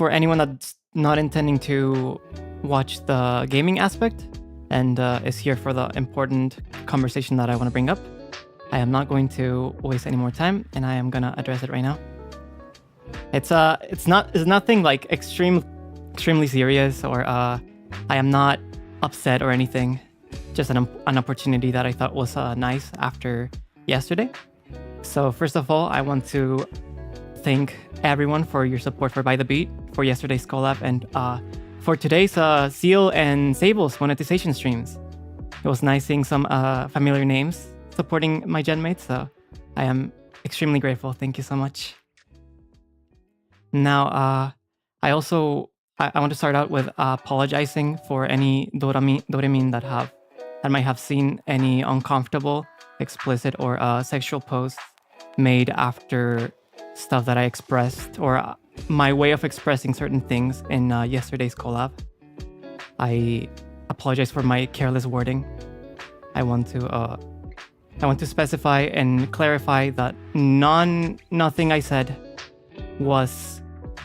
for anyone that's not intending to watch the gaming aspect and is here for the important conversation that I want to bring up, I am not going to waste any more time, and I am gonna address it right now. It's nothing like extremely serious, or I am not upset or anything. Just an opportunity that I thought was nice after yesterday. So first of all, I want to thank everyone for your support for By the Beat, for yesterday's collab, and for today's Seal and Sable's monetization streams. It was nice seeing some familiar names supporting my genmates, so I am extremely grateful. Thank you so much. Now, I want to start out with apologizing for any doremin that might have seen any uncomfortable, explicit, or sexual posts made after stuff that I expressed, or my way of expressing certain things in yesterday's collab. I apologize for my careless wording. I want to specify and clarify that nothing I said was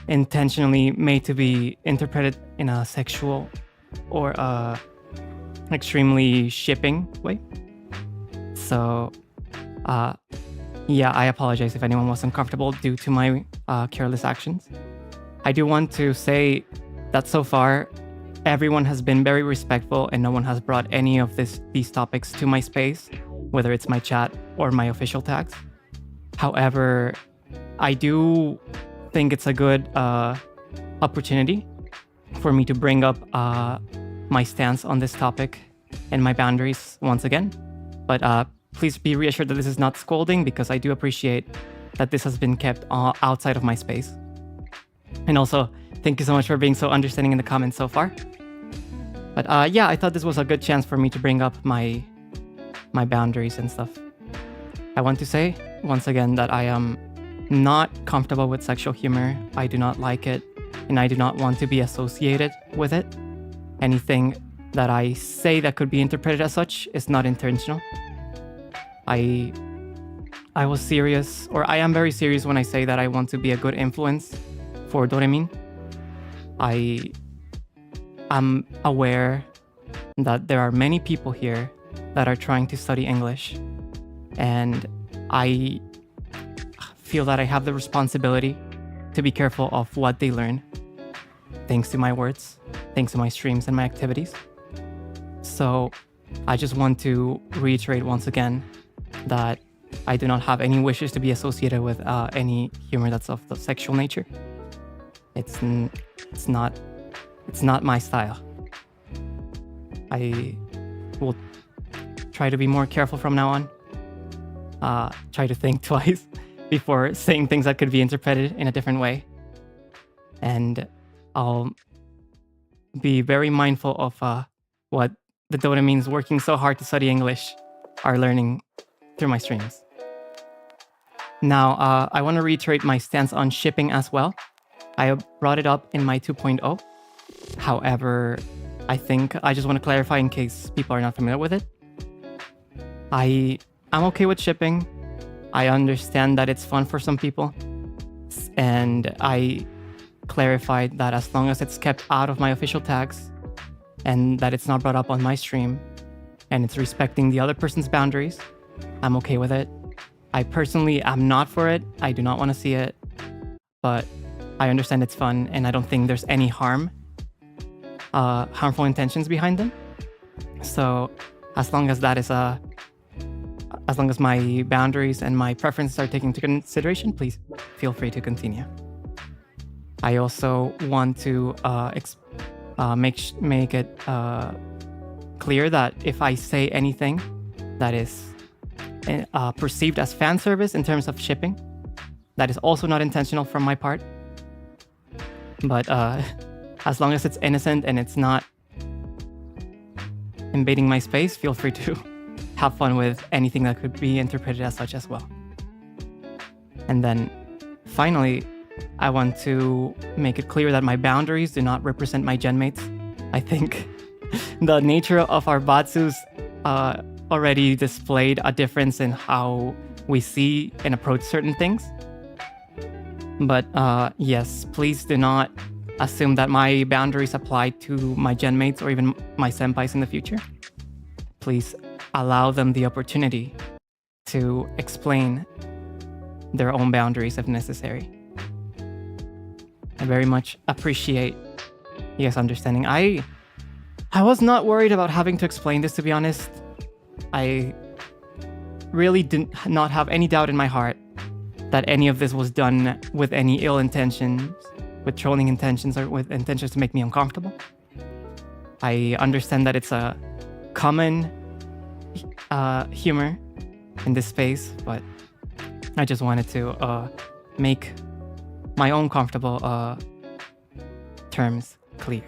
intentionally made to be interpreted in a sexual or extremely shipping way. So yeah, I apologize if anyone was uncomfortable due to my careless actions. I do want to say that so far everyone has been very respectful, and no one has brought any of these topics to my space, whether it's my chat or my official tags. However, I do think it's a good opportunity for me to bring up my stance on this topic and my boundaries once again. But please be reassured that this is not scolding, because I do appreciate that this has been kept outside of my space. And also, thank you so much for being so understanding in the comments so far. But yeah, I thought this was a good chance for me to bring up my boundaries and stuff. I want to say once again that I am not comfortable with sexual humor. I do not like it, and I do not want to be associated with it. Anything that I say that could be interpreted as such is not intentional. I was serious, or I am very serious when I say that I want to be a good influence for doremin. I am aware that there are many people here that are trying to study English, and I feel that I have the responsibility to be careful of what they learn, thanks to my words, thanks to my streams and my activities. So I just want to reiterate once again that I do not have any wishes to be associated with any humor that's of the sexual nature. It's not my style. I will try to be more careful from now on. Try to think twice before saying things that could be interpreted in a different way. And I'll be very mindful of what the doremins working so hard to study English are learning through my streams. Now, I want to reiterate my stance on shipping as well. I brought it up in my 2.0. However, I think I just want to clarify in case people are not familiar with it. I'm okay with shipping. I understand that it's fun for some people. And I clarified that as long as it's kept out of my official tags and that it's not brought up on my stream and it's respecting the other person's boundaries, I'm okay with it. I personally am not for it. I do not want to see it. But I understand it's fun, and I don't think there's any harmful intentions behind them. So as long as that is as long as my boundaries and my preferences are taken into consideration, please feel free to continue. I also want to make it clear that if I say anything that is perceived as fan service in terms of shipping, that is also not intentional from my part. But as long as it's innocent and it's not invading my space, feel free to have fun with anything that could be interpreted as such as well. And then finally, I want to make it clear that my boundaries do not represent my genmates. I think the nature of our batsus already displayed a difference in how we see and approach certain things. But yes, please do not assume that my boundaries apply to my genmates or even my senpais in the future. Please allow them the opportunity to explain their own boundaries if necessary. I very much appreciate you guys' understanding. I was not worried about having to explain this, to be honest. I really did not have any doubt in my heart that any of this was done with any ill intentions, with trolling intentions, or with intentions to make me uncomfortable. I understand that it's a common humor in this space, but I just wanted to make my own comfortable terms clear.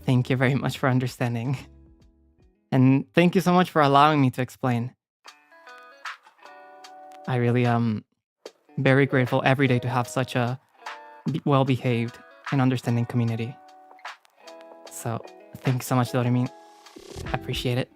Thank you very much for understanding. And thank you so much for allowing me to explain. I really am very grateful every day to have such a well-behaved and understanding community. So thank you so much, Doremi. I appreciate it.